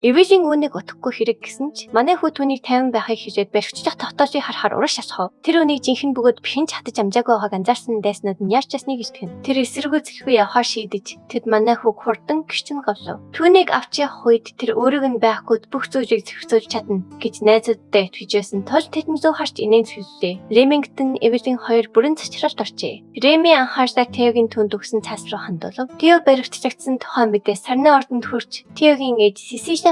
Эвэлийн үүнийг утгахгүй хэрэг гэсэн ч манай хүү түүнийг 50 байхыг хижээд барьцчих тогтоосыг харахаар урагш асхав. Тэр үнийг жинхэнэ бөгөөд бэхэн чатаж амжаагүй байгааг анзаарсан дайснууд нь яаж ч ясныг хэлтгэн. Тэр эсэргүүцэхгүй явахаар шийдэж тэд манай хүүг хурдан гэрчин гавлав. Түүнийг авч явах үед тэр өөрөг нь байхгүй бүх зүйлийг зохицуулж чадна гэж найзуудтай итгэжсэн тул тэдэн зөв харж инээн зүйлээ. Ремингтон Эвэлийн хоёр бүрэн цочролт орчээ. Реми анхаарсаар Теогийн түнд өгсөн цаас руу хандуулав. Тео баригдчихсан тухайн мэдээ сарны ордонд хүрч Теогийн ээж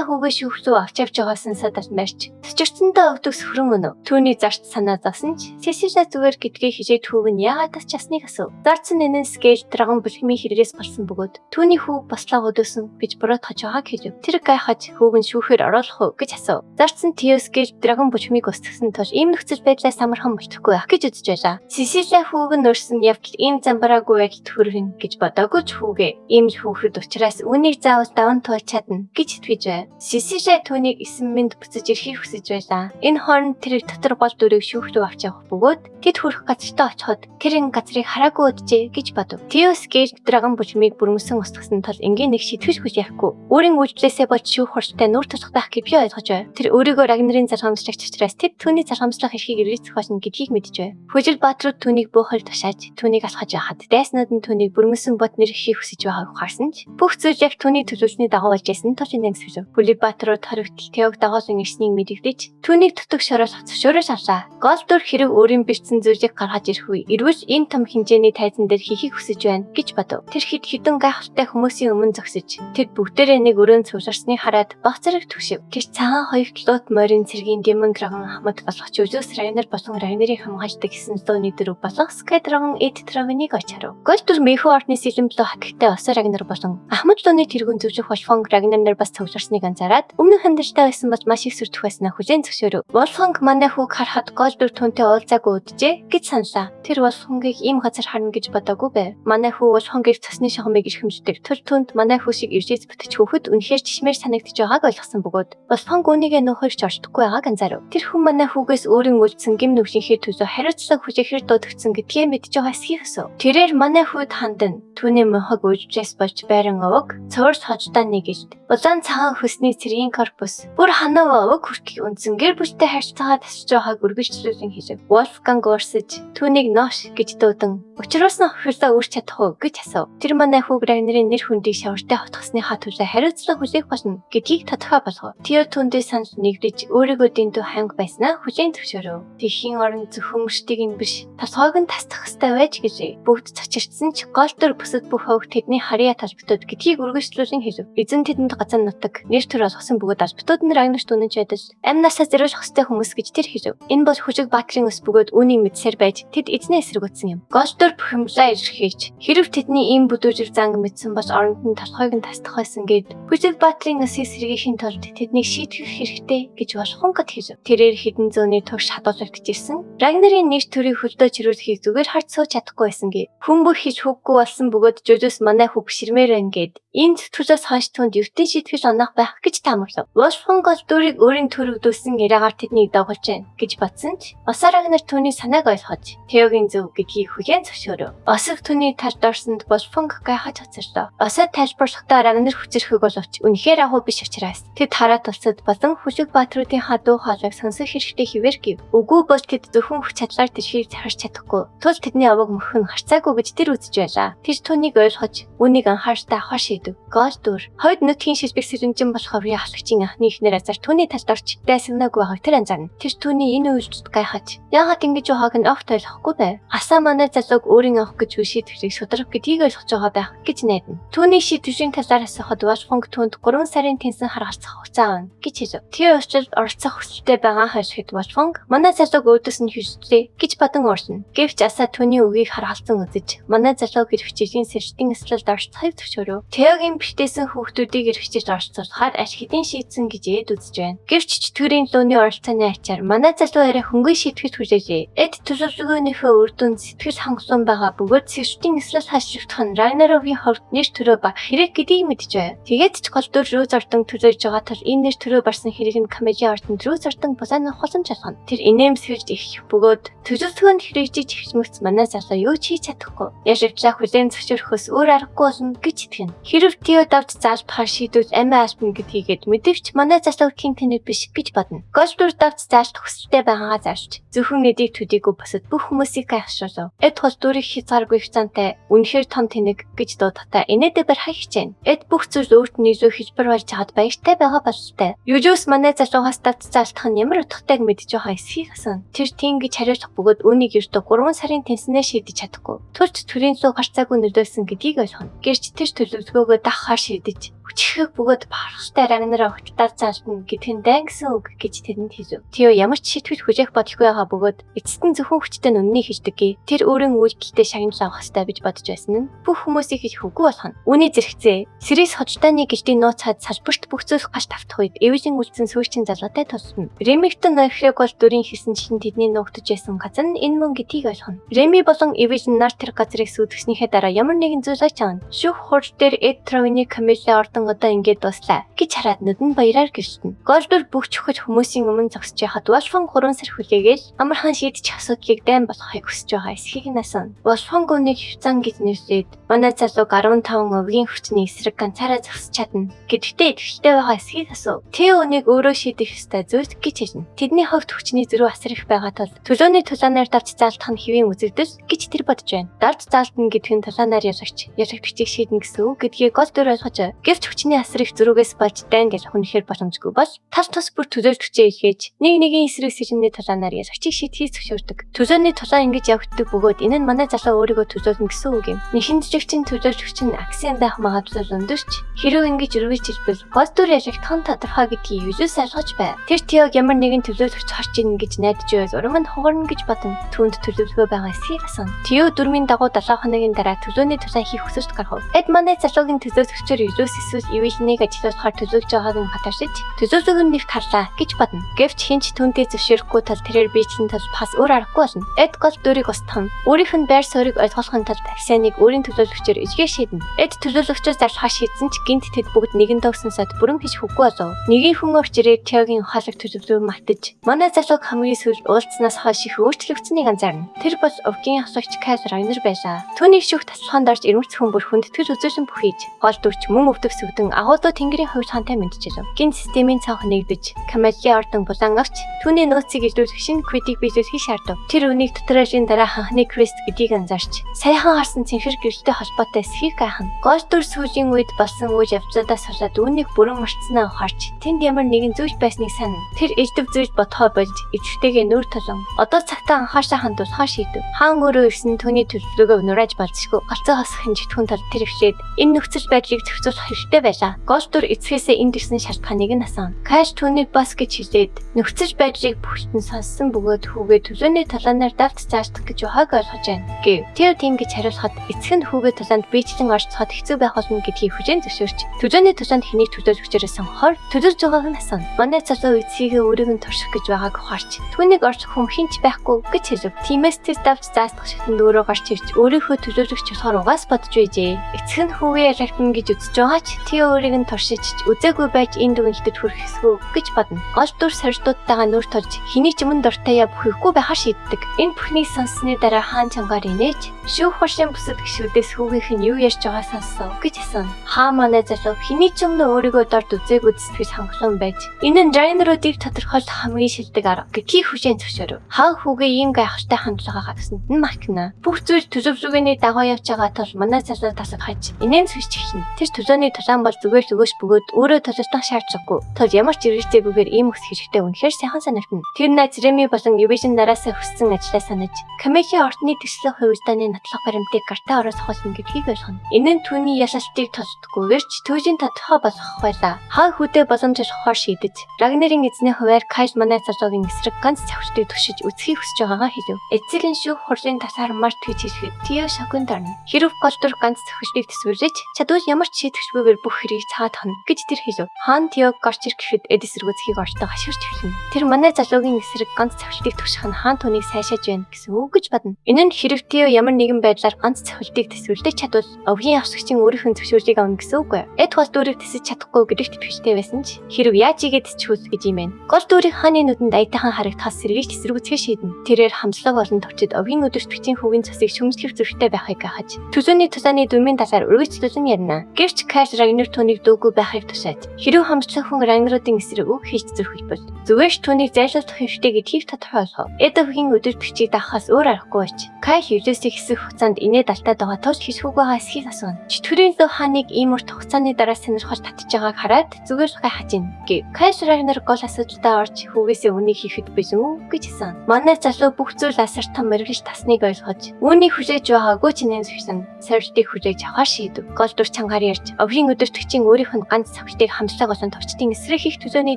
Сисишаа хүүгээ шүүхсүү авч явж байгаасан садаас марч цочрцсондоо өгдөг сөхрөн өнөв. Түүний зарт санаа зовсон ч Сисишаа зүгээр гэдгээ хижээд хүүг нь яагаад ч ясныг асуув. Зарцсан нэнэн скейл драгон бүлхмийн хэрэгээс болсон бөгөөд түүний хүүг бослоо өдөөсөн гэж буруутгаж байгааг хэлв. Тэр гайхаж хүүг нь шүүхээр оруулах уу гэж асуув. Зарцсан Тео скейл драгон бүлхмийг устгасан тул ийм нөхцөл байдлаас амархан мөлтөхгүй байх гэж үзэж байлаа. Сисишаа хүүг нь өрсөн явдал ийм замбараагүй байдалд хүргэн гэж бодоогүй ч хүүгээ ийм л хүүхэд учраас үнийг заавал даван туулж чадна гэж итгэж байв. Сисишаа түүнийг эсэн мэнд буцаж ирэхийг хүсэж байлаа. Энэ хооронд тэр дотор гол дүрийг шүүх рүү авч явах бөгөөд тэд хүрэх газартаа очиход тэр энэ газрыг хараагүй өджээ гэж бодов. Тео скейл драгон бүлмийг бүрмөсөн устгасан тул ингийн нэг шитгэж хүч ярихгүй. Өөрийн үйлдэлээсээ болж шүүх хурцтай нүүр тусах гэж би ойлгож байв. Тэр өөрийгөө Рагнарын зархамжлагч учраас тэд түүний зархамжлах эрхийг эргэж хойно гэдгийг мэдж байв. Хүжил баатрууд түүнийг буухаар тушааж түүнийг алхаж байхад дайснууд нь түүнийг бүрмөсөн бод нэр ихийг хүсэж байгааг ухаарсан ч бүх зүйл яг түүний төлөвлөсний дагуу болж байсан тул инээн сэвэв. Баатрууд хоригдл Теог дагуулсан ирснийг мэдэгдэж түүнийг тутаг шороос цогшоороо авлаа. Голдор хэрэг өөрийн бэрцэн зүйлийг гаргаж ирэх үе эрүүл энэ том хэмжээний тайзан дээр хийхийг хүсэж байна гэж бодов. Тэр хэд хэдэн гайхалтай хүмүүсийн өмнө зогсож тэд бүгдээрээ нэг өрөөнд суугсарсныг хараад баг зэрэг түгшив. Тэр цагаан хоёрт лут морин цэргийн Демон драгон хамт болгоч үзүүс Рагнар болон Рагнарыг хамгаалдаг гэсэн зооны дөрөв болох Скай драгон Эд драгоныг оч харав. Голдор мехо ортны сэлэмблөө хатагтай осо Рагнар болон Ахмад лууны тэргүүн зөвжих Волфонг Рагнар нар бас цогшорсныг анзаараад өмнө хандартай байсан бол маш их сүрдэх байснаа хүлээн зөвшөөрөв. Волфонг манай хүүг харахад Голдор түүнтэй уулзаагүй үджээ гэж саналаа. Тэр Волфонгийг ийм газар харна гэж бодоогүй байв. Манай хүү Волфонгийг цасны шахамыг эрхэмждэг. Тэр түнд манай хүү шиг иржээс бүтэж хөөхөд үнэхээр чишмээр санагдаж байгааг ойлгосон бөгөөд Волфонг үнийгээ нөхөрч орчдоггүй байгааг анзаарав. Тэр хүн манай хүүгээс өөрийн үлдсэн гим нүгшийнхээ төлөө хариуцлага хүлээхээр дуудагдсан гэдгээ мэдж байгаа эсхийг өсөв. Тэрээр манай хүүд хандан түүний мохог үржээс болж байран овог цорс хождоо нэгэлт. Улаан цагаан хөсний цэргийн корпус бүр ханаа овог хүртэл үндсэн гэр бүлтэй харьцаагаа тасч байгааг үргэлжлүүлэн хэлв. Wolfgang урсаж түүнийг нош гэж дуудан учруулсан охирлоо үрч чадах уу гэж асуув. Тэр манай хүүг Рагнарын нэр хүндийг шавартай хотгосныхаа төлөө хариуцлага хүлээх болно гэдгийг тодорхой болгов. Тео түндээ санал нэгдэж өөрийгөө дэндүү ханг байснаа хүлээн зөвшөөрөв. Тэхийн орон зөвхөн мөрштийг нь биш тасгойг нь тасдах ёстой байж гэжээ. Бүгд цочирдсан ч Голдор бүсэд бүх хөвг тэдний харьяа талбитууд гэдгийг үргэлжлүүлэн хэлв. Эзэн тэдэнд газар нутаг нэр төр олгосон бөгөөд албитууд нь Рагнарт үнэнч байдал амь насаа зэрүүлэх ёстой хүмүүс гэж тэр хэлв. Энэ бол хүчиг баатрын өс бөгөөд үүнийг мэдсээр байж тэд эзнээ эсэргүүцсэн юм. Голдор бухимлаа ирхэж хэрв тэдний ийм бүдүүжив занг мэдсэн бол оронд нь толгойг нь тасдах байсан гэд хүчиг баатрын өсийг сэргийхийн тулд тэднийг шийтгэх хэрэгтэй гэж Волфонгод хэлв. Тэрээр хэдэн зууны турш хадгалагдчихсэн Рагнарын нэр төрийг хөлдөө чирүүлэхийг зүгээр харж сууж чадахгүй байсан гэ. Хүн бүр хийж хөггүй болсон бөгөөд жожос манай хүүг ширмээр байна гэд энэ зүтгүүлээс хойш түнд ертөнц шийтгэл онох байх гэж таамаглав. Волфонг Голдорыг өөрийн төрөгдүүлсэн яриагаар тэднийг дагуулж байна гэж бодсон ч Осо Рагнар түүний санааг ойлгож Теогийн зөв гэдгийг хүлээн зөвшөөрөв. Осог түүний талд орсонд Волфонг гайхаж хоцорлоо. Осо тайлбарлахдаа Рагнар хүчрэх боловч үнэхээр агуу биш учраас тэд хараа тулсад болон хүчиг баатруудын хадуу хоолойг сонсох хэрэгтэй хിവэр гэв. Үгүй бол тэд зөвхөн хүч чадлаар тэрхийг харж чадахгүй. Тул тэдний овог мөх нь харцаагүй гэж тэр үзэж байлаа. Тэр түүнийг ойлгож үнийг анхаарстай авах шийдэв. Голдор хойд нутгийн шилбэг сэрэмжин болохоор яхагчийн анхны ихнэр азар түүний талд орч дайсагнаагүй байгааг тэр анзаарна. Тэр түүний энэ үйлдэлд гайхаж яагаад ингэж байгааг нь огт ойлгохгүй байв. Асаа манай залууг өөрийн авах гэж шийдвэрийг шударга гэдгийг ойлгож байгаа байх гэж найдана. Түүний шийдвэрийн талаар асуухад Волфонг түүнд 3 сарын тэнцэн харгалзах хугацаа авна гэж хэлв. Тэр очилд оролцох хүсэлтэй байгаа хашигт Волфонг манай залууг өөдөөс нь хүсэлтэй гэж бодон уурсна. Гэвч асаа түүний үгийг харгалзан үзэж манай залуу гэрвчлийн сэржтийн эслэлд оролцохыг зөвшөөрөв. Теогийн битээсэн хүүхдүүдийг эрхчиж оролцуулахаар аль хэдийн шийдсэн гэж эд үзэж байна. Гэвч чөтгөрийн лууны оролцооны ачаар манай залуу арай хөнгөн шийтгэж хүлээжээ. Эд төлөвлөгөөнийхөө үр дүнд сэтгэл хангалуун байгаа бөгөөд сэржтийн эслэл хашигдах нь Рагнарогийн хувьд нэр төрөө баг хэрэг гэдгийг мэдж байв. Тэгээд ч Голдор рүү зортон төлөж байгаа тул энэ нэр төрөө барсан хэрэг нь Камежийн ордонд рүү зортон булааны хулан шалгана. Тэр инээмсэлж их бөгөөд төлөвлөгөөнд хэрэгжиж ихмэгц манай залуу юу ч хийж чадахгүй. Яшивчлаа хүлээн зөвшөөрөхөөс өөр аргагүй болно гэж итгэв. Хэрв Тео давж заалбахаар шийдвэл амиа албана гэдгийг мэдэрч манай залуугийн тэнэг биш гэж бодно. Голдур давц зааш төгсөлтэй байгаагаа заашч зөвхөн эдийг төдийгүй босод бүх хүмүүсийг гайхшруулав. Эд голдурыг хязгааргүй хязгаантай үнэхээр том тэнэг гэж дуудахтаа инээдэ барих хичээн. Эд бүх зүйл өөрт нь илүү хэлбэр болж чад баяртай байгаа бололтой. Южус манай залуугаас давц заалтах нь ямар утгатайг мэдж байгаа эсхийг асан. Тэр тийм гэж хариулах бөгөөд үүнийг ердөө 3 сарын тэнснээ шийдэж чадахгүй. Турч төрийн суу гарцаагүй нөлөөсөн гэдгийг ойлгоно. Гэрч тэр төлөвлөгөөгөө дахаар шийдэж хүчрхэг бөгөөд баарахтай рагнараа хөтлөд заалтна гэдгэн гэсэн үг гэж тэдэнд хэлв. Тэо ямар ч шийтгэл хүжээх бодлого байгаа бөгөөд эцэст нь зөвхөн хүчтэй нүнний хийждэггүй. Тэр өөрийн үйлдэлтэй шагнал авах хэрэгтэй гэж бодож байсан нь бүх хүмүүсийг хийж хөвгүү болгоно. Үүний зэрэгцээ Сэрис хожтойны гэртийн нууц хад салбарт бүх зүйл гаш тавтах үед эвэжин үлдсэн сүүрчин залуутай тусна. Ремигтэн Нойфрэг бол дүрийн хийсэн чинь тэдний нуугдж байсан газар нь энэ мөн гэдгийг ойлгоно. Реми болон эвэжин нар тэр газрыг сүйтгэснийхээ дараа ямар нэгэн зүйл очиж авна. Шүүх хурд дээр Эд Травны камелэ ордон одоо ингэж дуслаа гэж хараад нүдэн баяраар гэрчтэн. Голдур бүх чухал хүмүүсийн өмнө зогсож яхад Волфон 3 сар хүлээгээл амархан шийдэж асуудлыг дайн болгохыг хүсэж байгаа эсхийг насан. Волфон гүнийг хвцан гэж нэрлээд манай залууг 15 өвгийн хүчний эсрэг ганцаараа зогсож чадна. Гэхдээ идэвхтэй байгаа эсхийг асуув. Тэ үнийг өөрөө шийдэх ёстой зүйл гэж хэлнэ. Тэдний хувьд хүчний зөрүү асар их байгаа тул төлөөний тулаанаар давч заалтах нь хэвийн үзэгдэл гэж тэр бодож байна. Давч заалтна гэдг нь тулаанаар ялагчийг шийднэ гэсэн үг гэдгийг Голдур ойлгож гэвч хүчний асар их зөрүүгээс болж дайн гэж хүнхээр боломжгүй бол тус бүр төлөөлж хүчээ илгээж нэг эсрэг сэжинний тулаанаар ялагчийг шийдэхийг зөвшөөрдөг. Төлөөний тулаан ингэж явагддаг бөгөөд энэ нь манай залуу өөрийгөө төлөөлнө гэсэн үг юм. Нэхэн жижигчин төлөөлж хүч нь аксен байх магадлал өндөрч хэрэг ингэж өргөж ирбэл Голдур ялагдах нь тодорхой гэдгийг юус ойлгож байв. Тэр Тиог ямар нэгэн төлөөлөгч харж ийн гэж найдаж байвал урам нь хугарна гэж бодно. Түүнд төлөвлөгөө байгаа эсхийг асан. Тио дөрмийн дагуу 7 хоногийн дараа төлөөний тулаан хийх хүсэлт гаргав. Эд манай залуугийн төлөөлөгчөөр юус эсвэл эвэжнийг ажиллуулахаар төлөвлөж байгааг нь хатааршиж төлөвлөгөө нь нэгт харлаа гэж бодно. Гэвч хинч түүнтэй зөвшөөрөхгүй тул тэрээр биечлэн тул бас өөр аргагүй болно. Эд Голдурыг устгах нь өөрийнх нь байр суурийг ойлгохын тулд Аксианыг өөрийн төлөөлөгчөөр эзгээ шийднэ. Эд төлөөлөгчөөс зархаа шийдсэн ч гинт тэд бүгд нэгэн догсонсод бүрэн хийж хүггүй болов. Нэгийн хүн орч ирээд Тиогийн ухаалаг төлөвлөгөөг мартаж манай залууг хамгийн сүүлд уулзснаас хойш их өөрчлөгдсөнийг анзаарна. Тэр бол өвгийн асуугч Кайс Рагнар байлаа. Түүний шүүх таслаханд орж ирмэрц хүн бүр хүндэтгэж үзүүлсэн бүхийж Голдурч мөн өвдөх сүдэн агуулуу тэнгэрийн хувьсгаантай мэдчихэв. Гин системийн цанх нэгдэж Камеллийн ордон булан агч түүний нөөцийг илрүүлэх шинэ квитийг биелүүлэхийг шаардав. Тэр үнийг дотроожийн дараа ханхны Крист гэдгийг анзаарч саяхан харсан цэнхэр гэрэлтэй холбоотой эсхийг гайхна. Голдур сүүлийн үед болсон үйл явдлуудаас болоод үүнийг бүрэн мартснаа ухаарч тэнд ямар нэгэн зүйл байсныг санана. Тэр элдв зүйл бодхоо болж эвчтэйгээ нүүр толон одоо цагтаа анхаашаа хандуулахаа шийдэв. Хаан өөрөө ирсэн түүний төлөвлөгөөг нурааж болцсохгүй галзуу хасах хэмжигдэхүүн тал тэр ихлээд энэ нөхцөл байдлыг зохицуулах хэрэгтэй байлаа. Голдур эцгээсээ энд ирсэн шалтгааныг нь асуув. Кайш түүнийг бас гэж хэлээд нөхцөл байдлыг бүхэлдэн сонссон бөгөөд хүүгээ төлөөний талаанаар давт зааждах гэж ухааг ойлгож байна гэв. Тэв тийм гэж хариулахад эцэг нь хүүгээ талаанд биечлэн орцоход хэцүү байх болно гэдгийг хүлээн зөвшөөрч төлөөний талаанд хэнийг төлөөлөгчөөс сонгохоор төлөвлөж байгааг нь асуув. Манай залуу эцгийгээ өөрийг нь турших гэж байгааг ухаарч түүнийг орцох хүн хинч байхгүй гэж хэлв. Тиймээс тэр давт зааждах шигтэн өөрөө гарч ирж өөрийнхөө төлөөлөгч болохоор угаас бодож байжээ. Эцэг нь хүүгээ ялагдана гэж үзэж байгаа ч Тэв өөрийг нь туршиж үзээгүй байж энэ дүгнэлтэд хүрэх эсгүй гэж бодно. Голдур сорилтуудтайгаа нүүр тулж хэний ч өмнө дуртайя бүхэхгүй байхаар шийддэг. Энэ бүхнийг сонссны дараа хаан чангаар инээж шүүх хуршийн бүсэд гişүүдээс хүүгийнх нь юу ярьж байгаа сонссоо гэж асуув. Хаа манай залуу хэний ч өмнө өөрийгөө дорд үзээгүй сэтгэл хангалуун байж энэ нь Райнеруудыг тодорхойлох хамгийн шилдэг арга гэдгийг хүлээн зөвшөөрөв. Хаан хүүгээ ийм гайхалтай хандлагаа гаргасанд нь махна. Бүх зүйл төлөвлөгөөний дагуу явж байгаа тул манай залуу тасалхаж инээн сүсч эхэлнэ. Тэр төлөөний тулаан бол зүгээр өгөөш бөгөөд өөрөө толилдох шаардлагагүй. Тул ямар ч эргэлзээгээр ийм өс хэрэгтэй үнэхээр сайхан санагдана. Тэр найз Реми болон Эвэжин нараасаа хүссэн ажлаа санаж Камелийн ордны төслийн хувьсдааны натлах баримтыг гартаа ороосох болно гэдгийг ойлгоно. Энэ нь түүний ялалтыг толдохгүйгээр ч түүжийн тодорхой болгох байлаа. Хаан хүүдээ боломж олгохоор шийдэж Рагнарын эзний хуваар Кайс манай залуугийн эсрэг ганц цавчтыг түшиж үсхийг хүсэж байгаагаа хэлв. Эцэг нь шүүх хурлын тасаар март гэж хэлэхэд Тио шоконд орно. Хэрв Голдур ганц цавчтыг төсвөрлөж чадвал ямар ч шийтгэжгүйгээр бүх хэрийг цаад хоног гэж тэр хэлв. Хаан Тиог гарч ирэх гэхэд эд эсрэгцгийг ортой хашгирч эхэлнэ. Тэр манай залуугийн эсрэг ганц цавчтыг түших нь хаан түүнийг сайшааж байна гэсэн үг гэж бодно. Энэ нь хэрэг Тио ямар нэгэн байдлаар ганц цавчтыг төсвөрлөж чадвал өвгийн авсагчийн өөрийнх нь зөвшөөрлийг авна гэсэн үг бай. Эд Голдурыг тэсэж чадахгүй гэдэгт итгэвчтэй байсан ч хэрэг яаж игээд тэсчихвэл гэж юм байна. Голдурыг хааны нүдэнд аятайхан харагдахаас сэргийж эсрэгцгээ шийднэ. Тэрээр хамслаг болон товчид өвгийн өдөртөгчийн хүүгийн цосыг шөмжлөх зөрөгтэй байхыг гахаж төлөөний тулааны дүрмийн талаар үргэлжлүүлэн ярина. Гэвч Кайс Рагнер түүнийг дүүгүй байхыг тушааж хэрэв хамтлаг хүн ангируудын эсрэг үг хийж зөрөх бол зүгээр ч түүнийг зайлшуулах хэрэгтэй гэдгийг тодорхойлох. Эдвгийн өдөртөгчийг даахаас өөр аргагүй байж Кай Хьюзесийг хэсэг хугацаанд инээд алдаад байгаа тул хийсгүүг байгаа эсхийг асууна. Чөтгөрийн лөө хааныг ийм урт хугацааны дараа сонирхож татж байгааг хараад зүгээр гайхаж ийн гэв. Кай Рагнар гол асуудалтай орж хүүгээсээ үнийг хийхэд бизэн үү гэж хэлсэн. Манай залуу бүх зүйл асар том мэрэгж тасныг ойлгож үүнийг хүлээж байгаагүй ч нэн зөвсөн. Сорилтыг хүлээж авахар шийдэв. Гол дур чангаар ярьж овгийн өдөртөгчийн өөрийнх нь ганц савчтыг хамтлаг болон товчдын эсрэг хийх төлөөний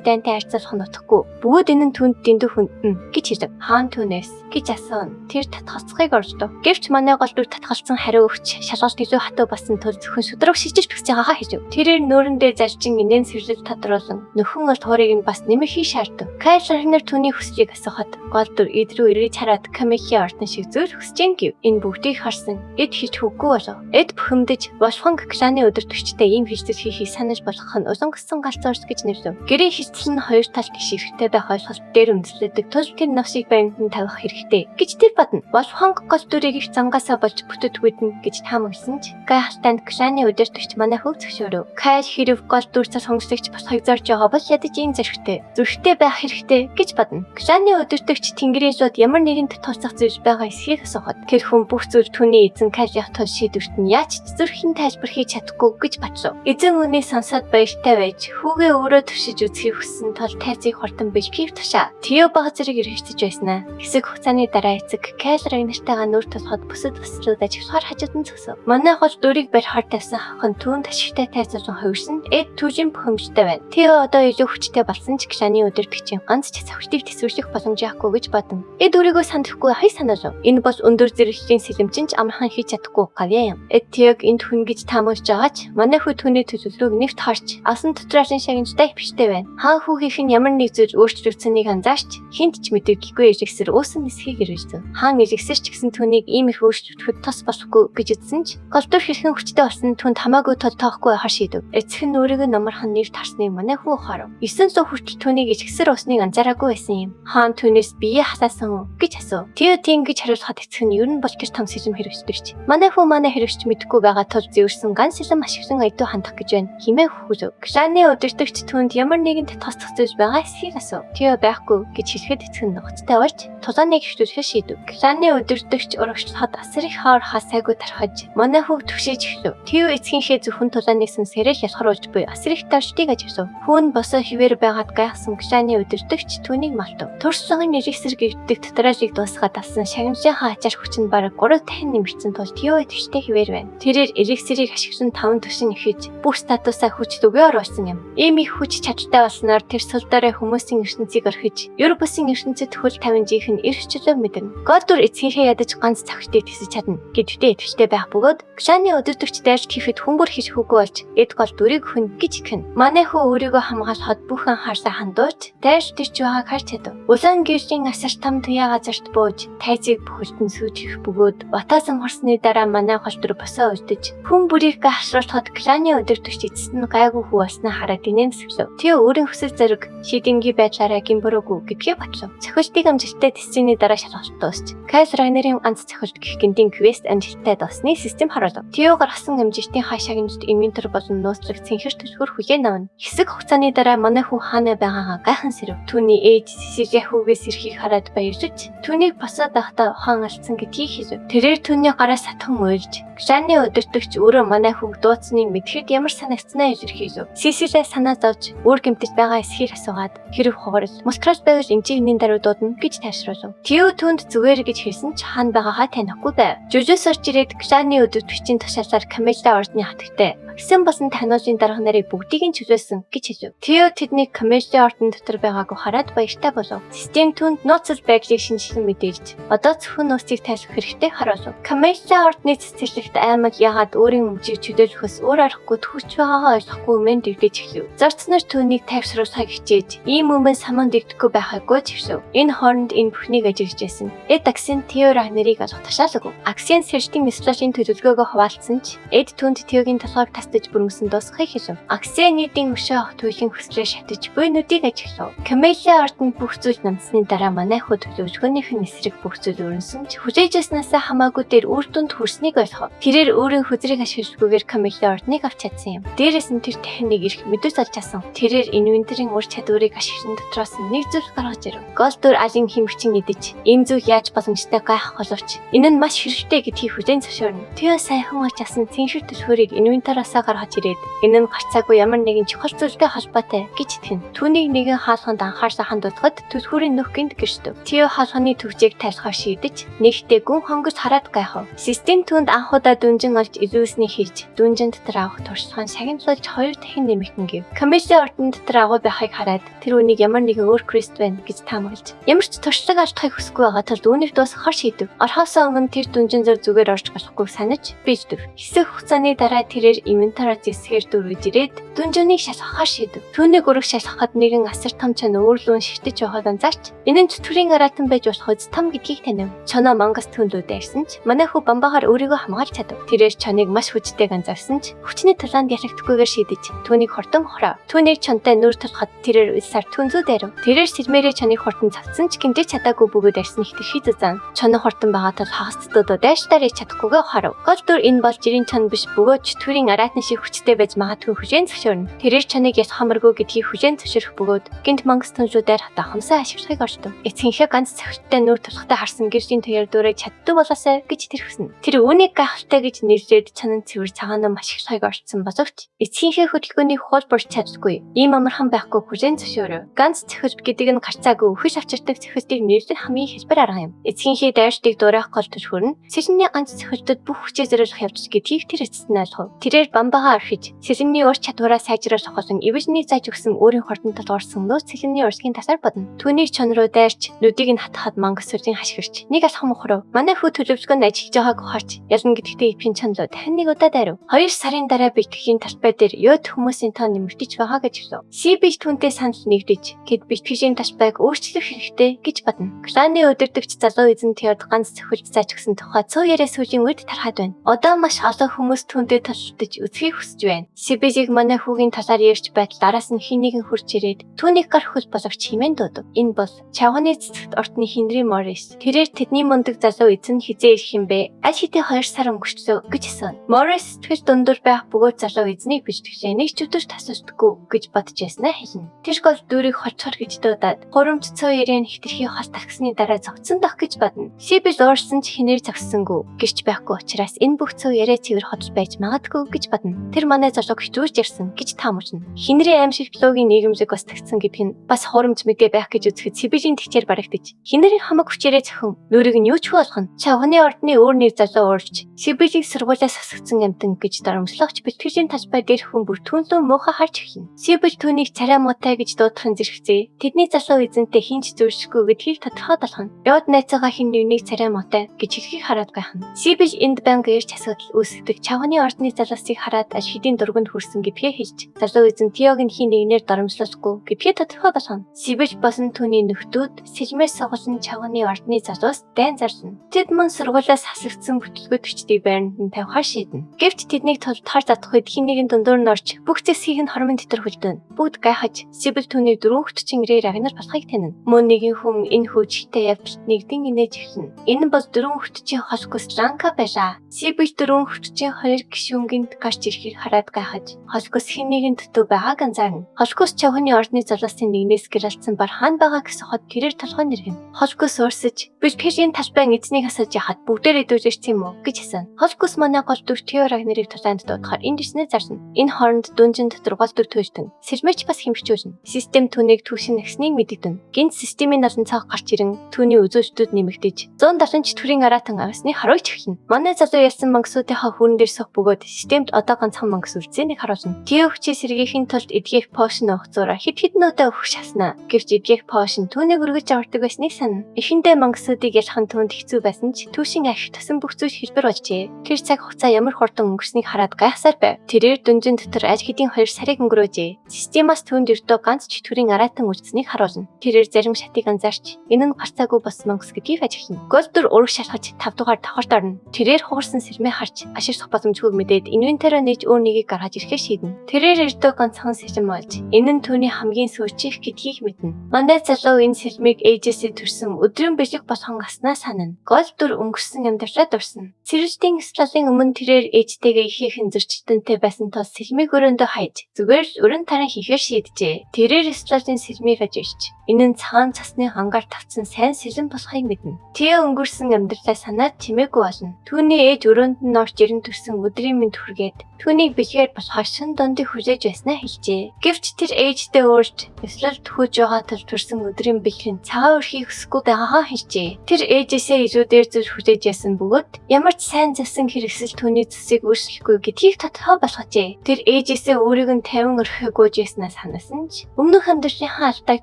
дайнтай харьцуулах нь утгагүй. Бөгөөд энэ нь түнд дэндүү хүн гэж хэлв. Хаан түүнээс гэж асууна. Тэр татгалцахыг орждов. Гэвч манай гол дүр татгалцсан хариу өгч шалгалт илүү хатуу болсон тул зөвхөн шудраг шижиж бигч байгаагаа хэлв. Тэрээр нөөрөндөө зарчин инээн сэрлэл тодруулан нөхөн ол туурыг нь бас нэмэх хий шаардав. Кай Рагнар түүний хүслийг асуухад гол дүр эдрүү эргэж хараад Камихи ордон шиг зөөр хүсэж ин гэв. Энэ бүгдийг харсан эд хийж хөггүй болов. Эд бухимдаж Волфганг кланы өдөртөгчтэй ийм хийцэл хийхийг санаж болох нь улан гисэн галзуурс гэж нэрлэв. Гэрээ хийцэл нь хоёр талд их хэрэгтэй байх ойлголт дээр үндэслэдэг тул тэр навсыг баримтанд тавих хэрэгтэй гэж тэр бодно. Волфганг гол дүрийг их зангаасаа болж бүтэтгүйдэн гэж таамагласан ч Кай халтанд кланы өдөртөгч манай хөв зөвшөөрөв. Кай хэрэг гол дүрцээ сонгогч босхойг зорж байгаа бол ядаж ийм зөрхтэй байх хэрэгтэй гэж бодно. Кланы өдөртөгч Тэнгэрийн шууд ямар нэгэн тулцах зүйл байгаа эсхийг асуухад тэр хүн бүх зүйл түүний эзэн Кайжих тул шийдвэрт нь яаж ч зөрхийн тайлбар хийж чадахгүй гэж бодлоо. Эзэн үнийг сонсоод баяртай байж хүүгээ өөрөө туршиж үзхийг хүссэн тул тайзыг хурдан бэлхийв тушаа. Тио баг зэрэг эргэжтэж байснаа. Хэсэг хугацааны дараа эцэг Кай Рагнартайгаа нүүр тулахад бүсэд бүслүүд ажиглахаар хажууд нь зогсов. Манай гол дүрийг барихаар тавьсан хан түүнд ашигтай тайзуулсан хувирсан эд түүжин бухимдтай байна. Тио одоо илүү хүчтэй болсон ч кланы өдөртөгчийн ганц ч савхтыг төсвөрлөх боломжгүй гэж бодно. Эд өөрийгөө санахгүй хай санаалав. Энэ бас өндөр зэрэглэлийн сэлэмчин ч амархан хийж чадахгүй гавьяа юм. Эд Тиог энд хүн гэж таамаглаж байгаач манай хүү түүний төлөвлөгөөг нэгт харж асан дотроошин шагнажтай хвчтэй байна. Хаан хүүгийнх нь ямар нэг зүйл өөрчлөгдсөнийг анзаарч хинт ч мэдэгдэхгүй ижигсэр уусан нисхийг ирвэжлээ. Хаан ижигсэр ч гэсэн түүнийг ийм их өөрчлөгдөхөд тос болохгүй гэж үзсэн ч голдор хэрхэн хүчтэй болсон түнд хамаагүй тол тоохгүй хар шийдэв. Эцэг нь өөрийгөө номорхон нэр тарсныг манай хүү харав. 900 хүртэл түүнийг ижигсэр усныг анзаараагүй байсан юм. Хаан түүнээс бие хасаасан уу гэж асуув. Тио тийм гэж хариулахад эцэг нь ер нь бол тэр том сэлэм хэрэгждэг ч. Манай хүү манай хэрэгч мэдхгүй байгаа тул зэвэрсэн ганц сэлэм ашиглан айдуу хандах гэж байна. Химээ хөхөв. Кланы өдөртөгч түнд ямар нэгэн татгалцах зүйл байгаа эсхийг асуув. Тио байхгүй гэж хэлэхэд эцэг нь ногцтой болж тулааныг хөвтүүлэх шийдэв. Кланы өдөртөгч урагшлахад асар их хоор хасаагүй тархаж манай хүү төгшөөж эхлэв. Тио эцгийнхээ зөвхөн тулааныг сонсэрэл ялхруулж буй асар их тарчдыг ажиглав. Хүүн босоо хിവэр байгаад гайхсан кланы өдөртөгч түүнийг малтав. Туршлагын нэрэгсэр гэгддэг татраажийг дуусгаад авсан шагнамжийнхаа ачаар хүч нь бараг 3 дахин нэмэгдсэн тул Тио идэвхтэй хിവэр байна. Тэрээр эликсэрийг ашиглан 5 төвшин ихэж бүх статусаа хүч түгээ оруулсан юм. Ийм их хүч чадaltaй болсноор тэр сул дорой хүмүүсийн ертөнцийг орхиж, Европсын ертөнцид хөл 50-ийнх нь эрх чөлөө мэдэрнэ. Голдур эцгийнхээ ядаж ганц цагтыг тэсэж чадна гэдэгтээ идэвхтэй байх бөгөөд кланы өдөртөгч дайрч хийхэд хүмбэр хийж хөөгүй болж эд гол дүрийг хүн гэж ихнэ. Манай хүү өөрийгөө хамгаалахад бүх анхаарсаа хандууж дайрч тэрч байгааг харж чадав. Улаан гэрлийн асар том туяа газарт бууж тайзыг бүхэлдэн сүйтгэх бөгөөд батаасан хорсны дараа манай гол дүр босоо үлдэж хүн бүрийг гашруулахад кланы өдөртөгч эцэст нь гайгүй хүү болсноо хараад инээмсэглэв. Тио өөрийн хүсэл зориг шийдэнгийн байдлаараа гимбөрөөгүй гэдгээ бодлоо. Цохилтыг амжилттай тэсчээний дараа шалгалт дуусч Кай Рагнарын ганц цохилт гэх гинтийн квест амжилттай дуусны систем харуулв. Тио гаргасан амжилтын хашаагнууд инвентор болон нууцлаг цэнхэр төлхөр хүлээн авна. Хэсэг хугацааны дараа манай хүн хаана байгаагаа гайхан сэрв. Түүний ээж Сижихүүгээс ирэхийг хараад баярлаж түүнийг босоод байхдаа ухаан алдсан гэдгийг хэлв. Тэрээр түүний гараа сатхан уйлж кланы өдөртөгч өөрөө манай хүүг дууцсныг мэдхэд ямар санагцснаа илэрхийлв. Сисилээ санаа зовж өөр гэмтэж байгаа эсхийг асуугаад хэрэг хугарал Москвад байвал эмчигний даруй дуудана гэж тайвшруулв. Тио түнд зүгээр гэж хэлсэн ч хаана байгаагаа танихгүй байв. Жүжөөс орж ирээд кланы өдөртөгчийн тушаалаар Камела ордны хатагтай Гсэн басан тануулын дарга нарыг бүгдийг нь чөлөөсөн гэж хэлв. Тио тэднийг Камела ордон дотор байгаагүй хараад баяртай болов. Систем түнд нууцлал байдлыг шинжилэн мэдээлж одоо зөвхөн нууцыг тайлбарлах хэрэгтэй харуулв. Камела ордны цэцэрлэгт аймаг яагаад өөрийн өмчийг чөлөөлөхөөс өөр аргагүй төвч байгаагаа ойлгохгүй мэн дэгдэж эхлэв. Зарцнаар түүнийг тайвшруулахыг хичээж ийм өмнө саман дэгдэхгүй байхаагүй зөвшөв. Энэ хооронд энэ бүхнийг ажиглаж байсан. Эд Аксен Тио Рагнарыг олох ташаалаг. Аксен сэржтийн нислашийн төлөвлөгөөгөө хуваалцсан ч Эд түнд Тиогийн толгойг тастаж бүрмсэн дуусгахыг хэлв. Аксен нийтийн өшөө ах туйлын хүслээр шатаж буй нүдийг ажиглав. Камела ордонд бүх зүйл намсны дараа манай хүү төлөвлөгөөнийх нь эсрэг бүх зүйл өрнсөн ч хүлээжсэнээс хамаагүй дээр үр дүнд хүрснийг ойлгов. Тэрээр өөрийн хүзрийг ашиглахгүйгээр Камела ордныг авч чадсан юм. Дээрээс нь тэр тахныг ирэх мэдээс олж асан. Тэрээр инвентарийн ур чадварыг ашиглан дотроос нэг зүйл гаргаж ирв. Голдор алын хэмжчин идэж, ийм зүйл яаж боломжтой гайхах боловч энэ нь маш хэрэгтэй гэдгийг хүлээн зөвшөөрнө. Тэо сайхан олж асан цэнхэр төлхөөрийг инвентараасаа гаргаж ирээд энэ нь гарцаагүй ямар нэгэн чухал зүйлтэй холбоотой гэж итгэн. Түүнийг нэгэн хаалганд анхаарсаа хандуулахад төлхөөрийн нөх гинт гэрчдэв. Тэо хаалганы төвчийг тайлхаар шийдэж, нэгтээ гүн хонгос хараад гайхав. Систем түнд анхудаа дүнжин олж илүүсний хийж, дүнжин дотор авах туршлагын шагналуулж 2 дахин нэмэгдэн гэв. Комиссийн ордон дотор агуу байхыг хараад тэр үнийг ямар нэгэн өөр Крист байна гэж таамаглаж, ямар ч туршлага алдахыг хүсэхгүй байгаа тул үүнийг дуусгахаар шийдэв. Орхосоо өмнө тэр дүнжин зөр зүгээр орж болохгүй санаж бийждэв. Хэсэг хугацааны дараа тэрээр инвентараа зэсгээр дөрвөж ирээд дүнжинийг шалгахаар шийдэв. Түүнийг өргөх шалгахад нэгэн асар том чон өөрлөн шигтэж явахад анзаарч, энэ нь зүтгэрийн аратан байж болох үз том гэдгийг танив. Чоноо мангас түндүүд дайрсан ч манай хүү бамбагаар өөрийгөө хамгаалж чадав. Тэрээр чоныг маш хүчтэйг анзаарсан ч хүчний талаанд ярагдахгүйгээр шийдэж түүнийг хортон хороо. Түүнийг чонтой нүр тулахад тэрээр үлсаар түнзүү дайрав. Тэрээр сэлмээрээ чоныг хортон цавцсан ч гимжиж чадаагүй бөгөөд арьсан их тэрхий зузаан. Чоноо хортон байгаа тул хагасцдуудаа дайштаар ич чадахгүйгээ харав. Голдор энэ бол жирийн чон биш бөгөөд зүтгэрийн аратан шиг хүчтэй байж магадгүй хүлээн зөвшөөрнө. Тэрээр чоныг яс хамаргүй гэдгийг хүлээн зөвшөөрөх бөгөөд гинт мангас түнзүүдээр хатахамсаа ашиглахыг орчдов. Эцгийнхээ ганц цавцтай нүр тулахтай харсан гэржийн туяар дөөрэй чаддаг болоосай гэж тэр хүснэ. Тэр үүнийг гайхалтай гэж нэрлээд чанан цэвэр цагаанаа ашиглахыг орчсон боловч эцгийнхээ хөдөлгөөнийг хуулбарч чаддаггүй. Ийм амархан байхгүй хүлээн зөвшөөрөв. Ганц цэхэж гэдэг нь гарцаагүй өхөж авчирдаг цэхэлтийг нэрлэх хамгийн хэлбэр арга юм. Эцгийнхээ дайрштыг дуурайх гол төлхөр нь сэлмний ганц цэхэлтэд бүх хүчээ зориулах явдал гэдгийг тэр эцэст нь ойлгов. Тэрээр бамбагаа орхиж сэлмний ур чадвараа сайжруулах болсон эвэжнийг зааж өгсөн өөрийн хортонтол орсон нөөц сэлмний урсгийн тасаар бодно. Түүнийг чон руу дайрч нүдийг нь хатахад мангас сүрдийн хашгирч нэг алхам ухрав. Манай хүү төлөвлөгөөнд ажиллаж байгааг харж ялна гэдэгтээ ипийн чанлуу дахин нэг удаа дайрав. 2 сарын дараа битгэхийн талбай дээр ёд хүмүүсийн тоо нэмэгдэж байгаа гэж хэлв. Сибиж түүнтэй санал нэгдэж гэд битгэхийн талбайг өөрчлөх хэрэгтэй гэж бодно. Кланы өдөрдөгч залуу эзэн Теод ганц цохилт зааж өгсөн тухай цоо яриа сүүлийн үед тархаад байна. Одоо маш олон хүмүүс түүнтэй толдож үзхийг хүсэж байна. Сибижийг манай хүүгийн талаар ярьж байтал араас нь хин нэгэн хурж ирээд түүнийг гарах боловч химэн дуудав. Энэ бол чавганы цэцэгт ортны Хенри Моррис. Тэрээр тэдний мундаг залуу эзэн хизээ ирэх юм бэ? Аль хэдийн 2 сар өнгөрчлөө гэж хэлсэн. Моррис сэтгэл дундуур байх бөгөөд залуу эзнийг бичтгэжээ нэг ч өдөр тасалдаггүй гэж бодож яснаа хэлнэ. Тэр гол дүүрийг холцохор гэж дуудаад гурамч цоо яриан хитрхи хас тагсны дараа зогцсон дах гэж бодно. Сибил уурсан ч хинээр зогссонгүй гэрч байхгүй учраас энэ бүх цоо яриа цэвэр хотл байж магадгүй гэж бодно. Тэр манай залууг хитүүж ярьсан гэж таамаглана. Хинри аимшиг блогийн нийгэмлэг бас тагцсан гэдэг нь бас хоромж мэдээ байх гэж үзэхэд Сибилийн тэгчээр барагдаж Хинрийн хамаг хүчээрээ цохон нүрийг нь юу ч болгоно. Чавганы ордны өөр нэг залуу уурж Сибилийн сургуулиас хасагдсан амтан гэж дарамтлагч битгэлийн талбай дээрх хүн бүр түнлөө муухай харж эхэлнэ. Сибил түүнийг царай муутай гэж дуудахын зэрэгцээ тэдний залуу эзэнтэй хинч зүйшгүй гэдгийг тодорхой болгоно. Ёд найцаагаа хин нэгнийг царай муутай гэж хэлхийг хараад гайхна. Сибил энд банк ирж асуудал үүсгдэг чавганы ордны залуусыг хараад аль хэдийн дургунд хүрсэн гэдгээ хэлж залуу эзэн Теог нь хин нэгнээр дарамтлахгүй гэдгээ тодорхой болгоно. Сибил босон түүний нөхдүүд сэлмээс соголон чавганы ордны залуус дайн зарлана. Тэд мөн сургуулиас хасагдсан бүтлгүүтгчдийг байранд нь тавихаар шийднэ. Гэвч тэднийг толдохоор задах үед хин нэгэн дундуур нь орж бүх зэсгийг нь хормын дотор хүлдээн. Бүгд гайхаж Сибил түүний 4 хүччин ирээр агнар болохыг танина. Мөн нэгэн хүн энэ хүчтэй явдалд нэгдэн инээж эхэлнэ. Энэ бол 4 хүччин холкос Ланка байлаа. Сибил 4 хүччин 2 гишүүнгэнд гарч ирэхийг хараад гайхаж холкос хин нэгэн төтөө байгааг анзаарна. Холкос чавганы ордны залуусын нэгнээс гэрэлцсэн бар хаан байгаа гэсэн хот тэрээр толгой нэргэн. Холкос уурсаж Бишпешийн талбай эзнийг асууж яхад бүгдээрээ дүүжэрч юм уу гэж хэлсэн. Холкос манай гол дүр Теораг нэрийг тулаанд дуудахаар энэ дэснээ зарна. Энэ хооронд дүнжин дотор гол дүр төөлтөн. Сэлмэч бас хэмжүүлнэ. Систем түүнийг түүшин агсныг мэдэгдэн. Гинт системийн налан цаг гарч ирэн түүний үзүүлэлтүүд нэмэгдэж 170 чөтгөрийн аратан агсныг харуулж эхэлнэ. Манай залуу ялсан мангасуудынхаа хүрэн дээр сох бөгөөд системд одоо ганцхан мангас үлдсэнийг харуулна. Тео хүчээ сэргийхийн тулд эдгэх пошн өгөх зураа хэд хэднүүдээ өгөх шаснаа. Гэвч эдгэх пошн түүнийг өргөж авардаг байсныг санана. Эхэндээ мангасуудыг ялахын түүнд хэцүү байсан ч түүшин архив тасан бүх зүйл хэлбэр болжээ. Тэр цаг хугацаа ямар хурдан өнгөрснийг хараад гайхсаар байв. Тэрээр дүнжин дотор аль хэдийн 2 сарыг өнгөрөөжээ. Системаас түүнд өртөө ганц чөтгөрийн аратан үлдсэнийг харуулна. Тэрээр зарим шатыг анзаарч энэ нь гарцаагүй болсон мангас гэдгийг ажиглана. Голдор ураг шалгаж 5 дугаар давхарт орно. Тэрээр хугарсан сэлмээ харж ашиглах боломжгүй мэдээд инвентараа нээж өөр нэгийг гаргаж ирэхээ шийднэ. Тэрээр өртөө ганцхан сэлэм болж энэ нь түүний хамгийн сүүлчийнх гэдгийг мэднэ. Манай залуу энэ сэлмийг ээжээсээ төрсөн өдрийн бэлэг болгон аснаа санана. Голдор өнгөрсөн амьдралаа дурсна. Сэрэлтийн слалын өмнө тэрээр ээжтэйгээ ихээхэн зөрчилдөнтэй байсан тул сэлмийг сэрмийг өрөөндөө хайж зүгээр өрн таран хийхээр шийджээ. Тэрээр Стражийн сэрмийг ажиж энэ нь цагаан цасны хангаар тавцсан сайн сэрэн босхийг мэднэ. Тио өнгөрсөн амьдралаа санаад чимээгүй болно. Түүний ээж өрөөнд нь орж ирэн төрсөн өдрийн минь түргээд түүнийг бэлгээр босхоор шин дондыг хүлээж байснаа хэлжээ. Гэвч тэр ээжтэй өөрт эслэл төхөж байгаа тул төрсэн өдрийн бэлхэн цагаан өрхийг өсөхгүй байгаагаа хэлжээ. Тэр ээжээсээ илүү дээр зүйл хүлээж ясан бөгөөд ямар ч сайн зэвсэн хэрэгсэл түүний цэсийг өөрчлөхгүй гэдгийг тодорхой болгожээ. Тэр ээжээсээ өөрийг нь 50 орхиг гуйж яснаа санасан ч өмнөх амьдралынхаа алдааг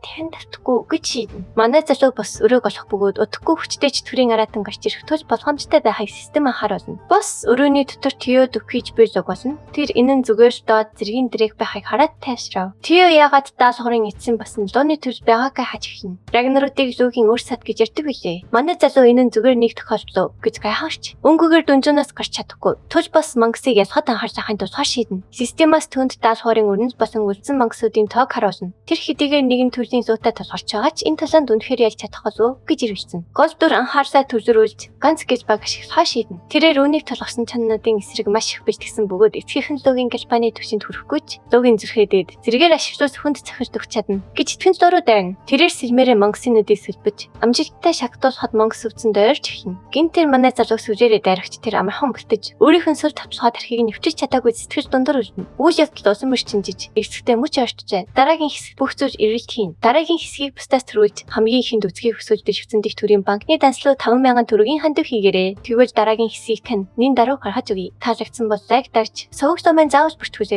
тань давтахгүй гэж шийднэ. Манай залуу бас өрөөг олох бөгөөд удахгүй хүчтэй ч төрийн аратан гарч ирэх тул болгоомжтой байхыг систем анхааруулна. Бас өрөөний дотор Тио дөхөж буй зуг болно. Тэр энэ нь зүгээр доод зэргийн дрээх байхыг хараад тайвшрав. Тио яагаад даалгаврын эцсийн басан лууны төрс байгаагаа хаж эхэлнэ. Рагнаруудыг луугийн өөр сад гэж ярьдаг билээ. Манай залуу энэ нь зүгээр нэг тохиолдлоо гэж гайхавч өнгөөр дүнжүүнээс гарч чадахгүй. Тул бас мангасыг ялгаад анхаарч ахын тусгаар шийднэ. Системаас түнд даалгаврын өрнөс басан үлдсэн мангасуудын тоог харуулна. Тэр хэдийгээр нэгэн төрлийн зүйтэй тулгарч байгаа ч энэ талаанд үнэхээр ялж чадах болов гэж ирвэлцэн. Голдор анхаарсаа төвлөрүүлж ганц гэж баг ашиглахаа шийднэ. Тэрээр үүнийг тулгарсан чанаруудын эсрэг маш их бэлтгэсэн бөгөөд эцгийнхэн луугийн галбаны түвшинд хүрэхгүй ч луугийн зүрхээдээд зэрэгээр ашиглаж хүнд цахиж өгч чадна гэж итгэн зуруу дайрна. Тэрээр сэлмээрээ мангсын нүдийг сэлбэж амжилттай шагтуулахад мангас өвцөнд ойрч эхэлнэ. Гинт тэр манай залуу сүрээрээ дайрагч тэр амархан бэлтэж өөрийнх нь сүр тавцгаа тархийг нэвтрэж чадаагүй сэтгэл дундор үлдэнэ. Үйл явдал усан мөр чинжиж эсрэхтэй мөч орчжээ. Дараагийн хэсэг бүх зүйл эрэлт хийн. Дараагийн хэсгийг бусдаас төрүүлж хамгийн ихэнд үцгийг өсөөлдөж хүцэндих төрийн банкны данслуу 5,000 төгрөгийн хандив хийгээрэй. Тэгвэл дараагийн хэсгийг тань нин даруй гаргаж өгье. Таалагдсан бол лайк дарж сувгч томын заавал бүртгүүлээрэй.